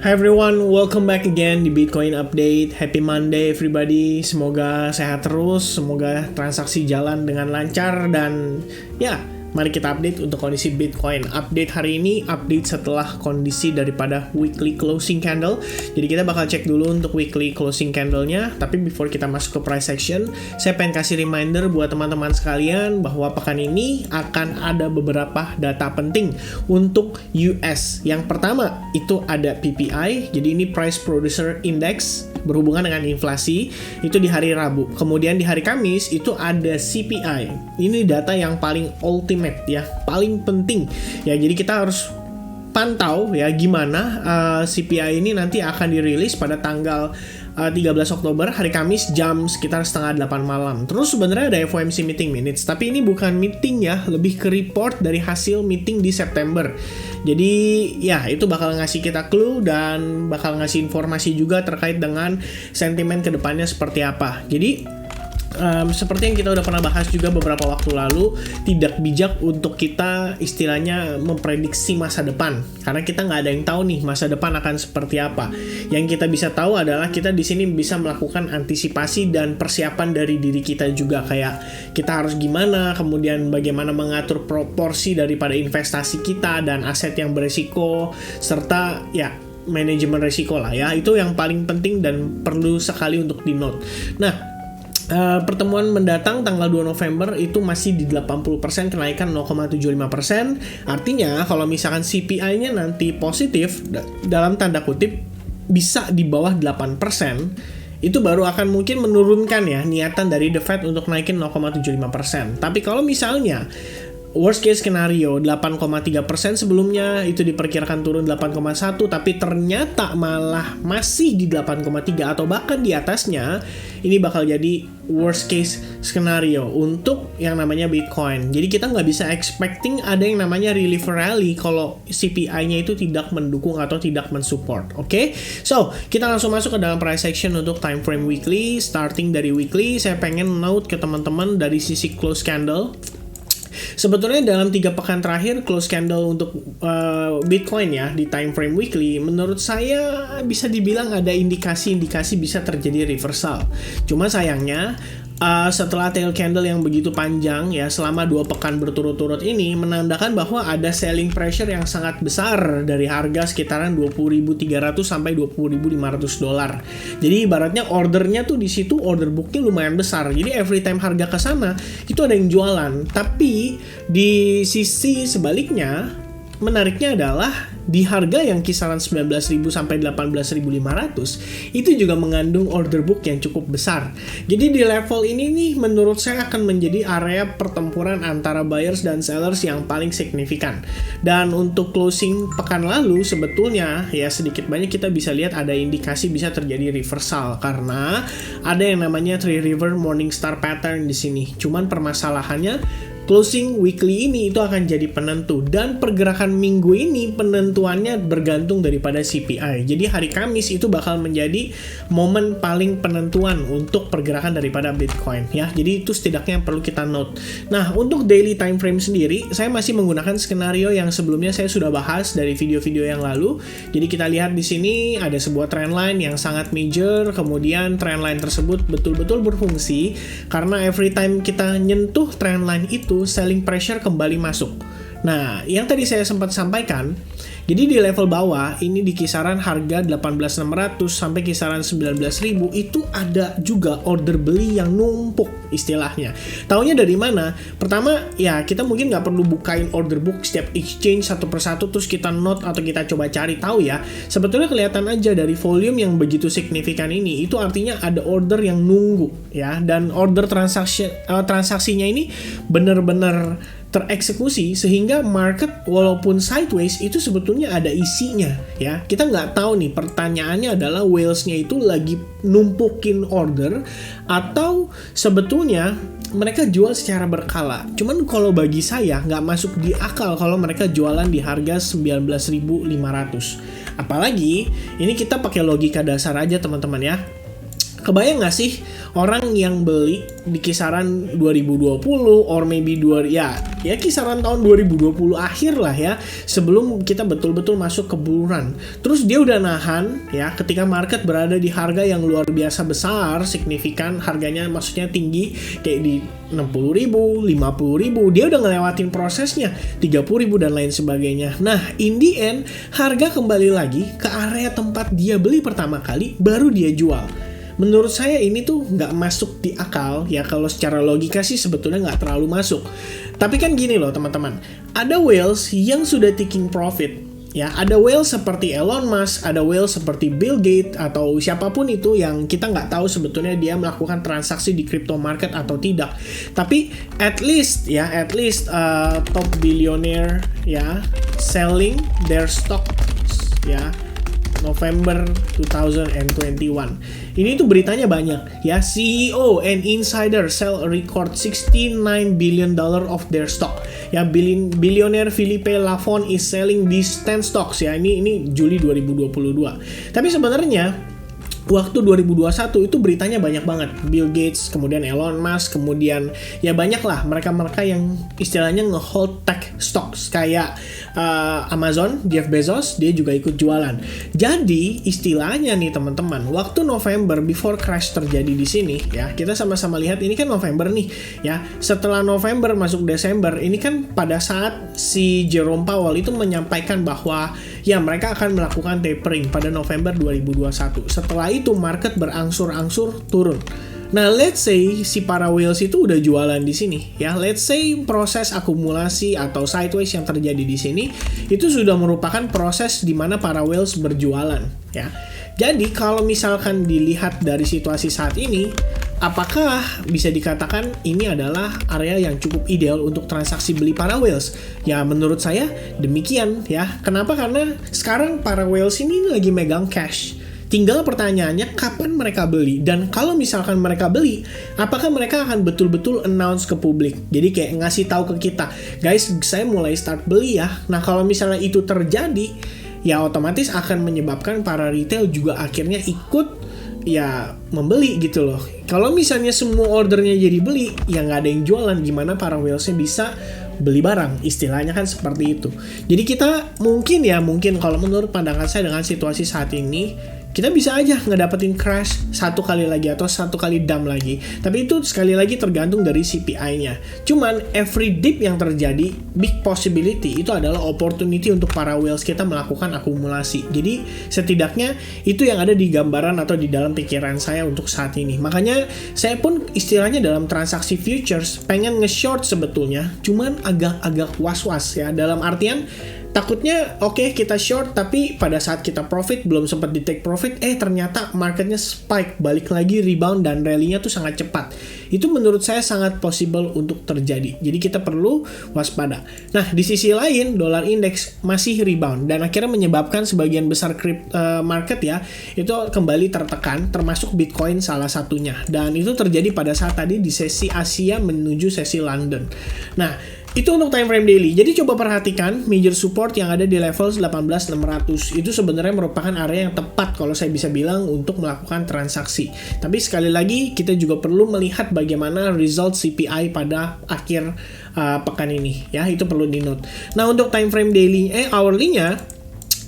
Hi everyone, welcome back again di Bitcoin Update. Happy Monday everybody. Semoga sehat terus, semoga transaksi jalan dengan lancar dan ya, mari kita update untuk kondisi Bitcoin. Update hari ini, update setelah kondisi daripada weekly closing candle. Jadi kita bakal cek dulu untuk weekly closing candle-nya. Tapi before kita masuk ke price action, saya pengen kasih reminder buat teman-teman sekalian bahwa pekan ini akan ada beberapa data penting untuk US. Yang pertama itu ada PPI, jadi ini Price Producer Index berhubungan dengan inflasi, itu di hari Rabu. Kemudian di hari Kamis itu ada CPI. Ini data yang paling ultimate ya, paling penting. Ya, jadi kita harus pantau ya gimana CPI ini nanti akan dirilis pada tanggal 13 Oktober hari Kamis jam sekitar setengah 8 malam. Terus sebenarnya ada FOMC meeting minutes, tapi ini bukan meeting ya, lebih ke report dari hasil meeting di September. Jadi ya itu bakal ngasih kita clue dan bakal ngasih informasi juga terkait dengan sentimen kedepannya seperti apa. Jadi seperti yang kita udah pernah bahas juga beberapa waktu lalu, tidak bijak untuk kita istilahnya memprediksi masa depan, karena kita nggak ada yang tahu nih masa depan akan seperti apa. Yang kita bisa tahu adalah kita di sini bisa melakukan antisipasi dan persiapan dari diri kita juga, kayak kita harus gimana, kemudian bagaimana mengatur proporsi daripada investasi kita dan aset yang beresiko, serta ya manajemen risiko lah ya, itu yang paling penting dan perlu sekali untuk di note. Nah, pertemuan mendatang tanggal 2 November itu masih di 80% kenaikan 0,75%. Artinya kalau misalkan CPI-nya nanti positif dalam tanda kutip bisa di bawah 8%, itu baru akan mungkin menurunkan ya niatan dari The Fed untuk naikin 0,75%. Tapi kalau misalnya worst case scenario 8,3% sebelumnya itu diperkirakan turun 8,1, tapi ternyata malah masih di 8,3 atau bahkan di atasnya, ini bakal jadi worst case scenario untuk yang namanya Bitcoin. Jadi kita nggak bisa expecting ada yang namanya reliever rally kalau CPI-nya itu tidak mendukung atau tidak mensupport. Oke? So, kita langsung masuk ke dalam price action untuk time frame weekly. Starting dari weekly, saya pengen note ke teman-teman dari sisi close candle. Sebetulnya dalam 3 pekan terakhir close candle untuk Bitcoin ya di time frame weekly, menurut saya bisa dibilang ada indikasi-indikasi bisa terjadi reversal. Cuma sayangnya setelah tail candle yang begitu panjang ya selama 2 pekan berturut-turut ini menandakan bahwa ada selling pressure yang sangat besar dari harga sekitaran 20.300 sampai 20.500 dolar. Jadi ibaratnya ordernya tuh di situ, order booknya lumayan besar. Jadi every time harga ke sana itu ada yang jualan. Tapi di sisi sebaliknya menariknya adalah di harga yang kisaran 19.000 sampai 18.500 itu juga mengandung order book yang cukup besar. Jadi di level ini nih menurut saya akan menjadi area pertempuran antara buyers dan sellers yang paling signifikan. Dan untuk closing pekan lalu sebetulnya ya sedikit banyak kita bisa lihat ada indikasi bisa terjadi reversal karena ada yang namanya Three River Morningstar pattern di sini. Cuman permasalahannya closing weekly ini itu akan jadi penentu dan pergerakan minggu ini penentuannya bergantung daripada CPI. Jadi hari Kamis itu bakal menjadi momen paling penentuan untuk pergerakan daripada Bitcoin ya. Jadi itu setidaknya yang perlu kita note. Nah, untuk daily time frame sendiri saya masih menggunakan skenario yang sebelumnya saya sudah bahas dari video-video yang lalu. Jadi kita lihat di sini ada sebuah trendline yang sangat major, kemudian trendline tersebut betul-betul berfungsi karena every time kita nyentuh trendline itu selling pressure kembali masuk. Nah, yang tadi saya sempat sampaikan, jadi di level bawah ini di kisaran harga 18.600 sampai kisaran 19.000 itu ada juga order beli yang numpuk istilahnya. Taunya dari mana? Pertama ya kita mungkin nggak perlu bukain order book setiap exchange satu persatu terus kita note atau kita coba cari tahu ya. Sebetulnya kelihatan aja dari volume yang begitu signifikan ini, itu artinya ada order yang nunggu ya, dan order transaksinya ini benar-benar tereksekusi sehingga market walaupun sideways itu sebetulnya ada isinya ya. Kita nggak tahu nih, pertanyaannya adalah whales-nya itu lagi numpukin order atau sebetulnya mereka jual secara berkala. Cuman kalau bagi saya nggak masuk di akal kalau mereka jualan di harga 19.500. Apalagi ini kita pakai logika dasar aja teman-teman ya. Kebayang nggak sih orang yang beli di kisaran 2020 or maybe ya kisaran tahun 2020 akhir lah ya, sebelum kita betul-betul masuk ke bull run. Terus dia udah nahan ya ketika market berada di harga yang luar biasa besar, signifikan harganya, maksudnya tinggi kayak di 60.000, 50.000, dia udah ngelewatin prosesnya 30.000 dan lain sebagainya. Nah, in the end harga kembali lagi ke area tempat dia beli pertama kali, baru dia jual. Menurut saya ini tuh nggak masuk di akal ya, kalau secara logika sih sebetulnya nggak terlalu masuk. Tapi kan gini loh teman-teman, ada whales yang sudah taking profit. Ya, ada whale seperti Elon Musk, ada whale seperti Bill Gates atau siapapun itu yang kita nggak tahu sebetulnya dia melakukan transaksi di crypto market atau tidak. Tapi at least top billionaire ya selling their stocks ya November 2021. Ini tuh beritanya banyak ya. CEO and insider sell a record $69 billion of their stock. Ya, billionaire Philippe Lafon is selling these 10 stocks ya. Ini Juli 2022. Tapi sebenarnya waktu 2021 itu beritanya banyak banget. Bill Gates, kemudian Elon Musk, kemudian ya banyak lah mereka-mereka yang istilahnya nge-hold tech stocks kayak Amazon, Jeff Bezos, dia juga ikut jualan. Jadi istilahnya nih teman-teman, waktu November before crash terjadi di sini ya, kita sama-sama lihat ini kan November nih ya. Setelah November masuk Desember, ini kan pada saat si Jerome Powell itu menyampaikan bahwa ya mereka akan melakukan tapering pada November 2021. Setelah itu market berangsur-angsur turun. Nah, let's say si para whales itu udah jualan di sini ya. Let's say proses akumulasi atau sideways yang terjadi di sini itu sudah merupakan proses di mana para whales berjualan ya. Jadi kalau misalkan dilihat dari situasi saat ini, apakah bisa dikatakan ini adalah area yang cukup ideal untuk transaksi beli para whales? Ya menurut saya demikian ya. Kenapa? Karena sekarang para whales ini lagi megang cash. Tinggal pertanyaannya kapan mereka beli, dan kalau misalkan mereka beli, apakah mereka akan betul-betul announce ke publik? Jadi kayak ngasih tahu ke kita, guys, saya mulai start beli ya. Nah, kalau misalnya itu terjadi, ya otomatis akan menyebabkan para retail juga akhirnya ikut ya membeli gitu loh. Kalau misalnya semua ordernya jadi beli, ya nggak ada yang jualan, gimana para whalesnya bisa beli barang, istilahnya kan seperti itu. Jadi kita mungkin kalau menurut pandangan saya dengan situasi saat ini, kita bisa aja ngedapetin crash satu kali lagi atau satu kali dump lagi. Tapi itu sekali lagi tergantung dari CPI-nya. Cuman every dip yang terjadi, big possibility itu adalah opportunity untuk para whales kita melakukan akumulasi. Jadi setidaknya itu yang ada di gambaran atau di dalam pikiran saya untuk saat ini. Makanya saya pun istilahnya dalam transaksi futures pengen nge-short sebetulnya, cuman agak was-was ya, dalam artian takutnya oke, kita short, tapi pada saat kita profit belum sempat di take profit, ternyata marketnya spike, balik lagi rebound dan rally-nya tuh sangat cepat. Itu menurut saya sangat possible untuk terjadi. Jadi kita perlu waspada. Nah, di sisi lain dolar indeks masih rebound dan akhirnya menyebabkan sebagian besar market ya itu kembali tertekan, termasuk Bitcoin salah satunya. Dan itu terjadi pada saat tadi di sesi Asia menuju sesi London. Nah, itu untuk time frame daily. Jadi coba perhatikan major support yang ada di level 18.600. Itu sebenarnya merupakan area yang tepat kalau saya bisa bilang untuk melakukan transaksi. Tapi sekali lagi kita juga perlu melihat bagaimana result CPI pada akhir pekan ini ya. Itu perlu di-note. Nah, untuk time frame daily hourly-nya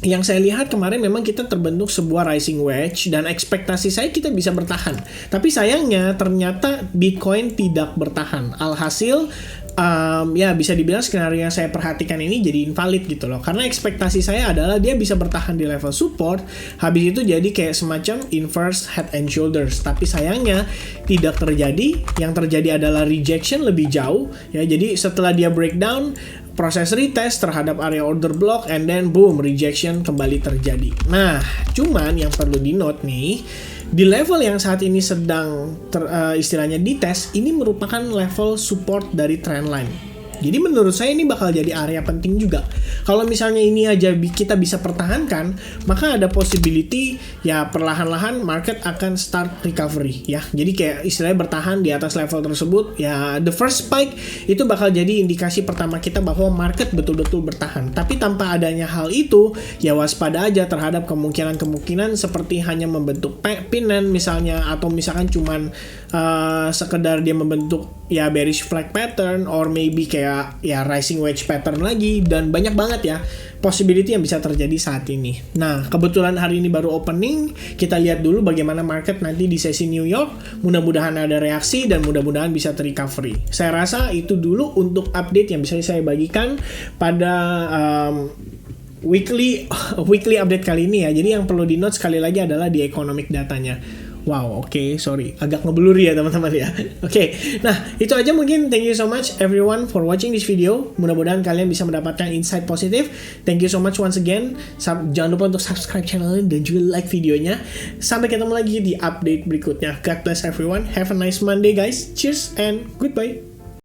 yang saya lihat kemarin memang kita terbentuk sebuah rising wedge dan ekspektasi saya kita bisa bertahan. Tapi sayangnya ternyata Bitcoin tidak bertahan. Alhasil ya bisa dibilang skenario yang saya perhatikan ini jadi invalid gitu loh. Karena ekspektasi saya adalah dia bisa bertahan di level support, habis itu jadi kayak semacam inverse head and shoulders. Tapi sayangnya tidak terjadi. Yang terjadi adalah rejection lebih jauh ya. Jadi setelah dia breakdown, proses retest terhadap area order block, and then boom, rejection kembali terjadi. Nah, cuman yang perlu di note nih, di level yang saat ini sedang istilahnya dites, ini merupakan level support dari trendline. Jadi menurut saya ini bakal jadi area penting juga. Kalau misalnya ini aja kita bisa pertahankan, maka ada possibility ya perlahan-lahan market akan start recovery ya. Jadi kayak istilahnya bertahan di atas level tersebut ya, the first spike itu bakal jadi indikasi pertama kita bahwa market betul-betul bertahan. Tapi tanpa adanya hal itu, ya waspada aja terhadap kemungkinan-kemungkinan seperti hanya membentuk pennant misalnya, atau misalkan cuman sekedar dia membentuk ya bearish flag pattern, or maybe kayak ya rising wedge pattern lagi, dan banyak banget ya possibility yang bisa terjadi saat ini. Nah, kebetulan hari ini baru opening, kita lihat dulu bagaimana market nanti di sesi New York. Mudah-mudahan ada reaksi dan mudah-mudahan bisa terrecovery. Saya rasa itu dulu untuk update yang bisa saya bagikan pada weekly update kali ini ya. Jadi yang perlu di note sekali lagi adalah di economic datanya. Wow, oke, sorry, agak ngeblur ya teman-teman ya. Oke, nah itu aja mungkin. Thank you so much everyone for watching this video. Mudah-mudahan kalian bisa mendapatkan insight positif. Thank you so much once again. Jangan lupa untuk subscribe channel dan juga like videonya. Sampai ketemu lagi di update berikutnya. God bless everyone. Have a nice Monday guys. Cheers and goodbye.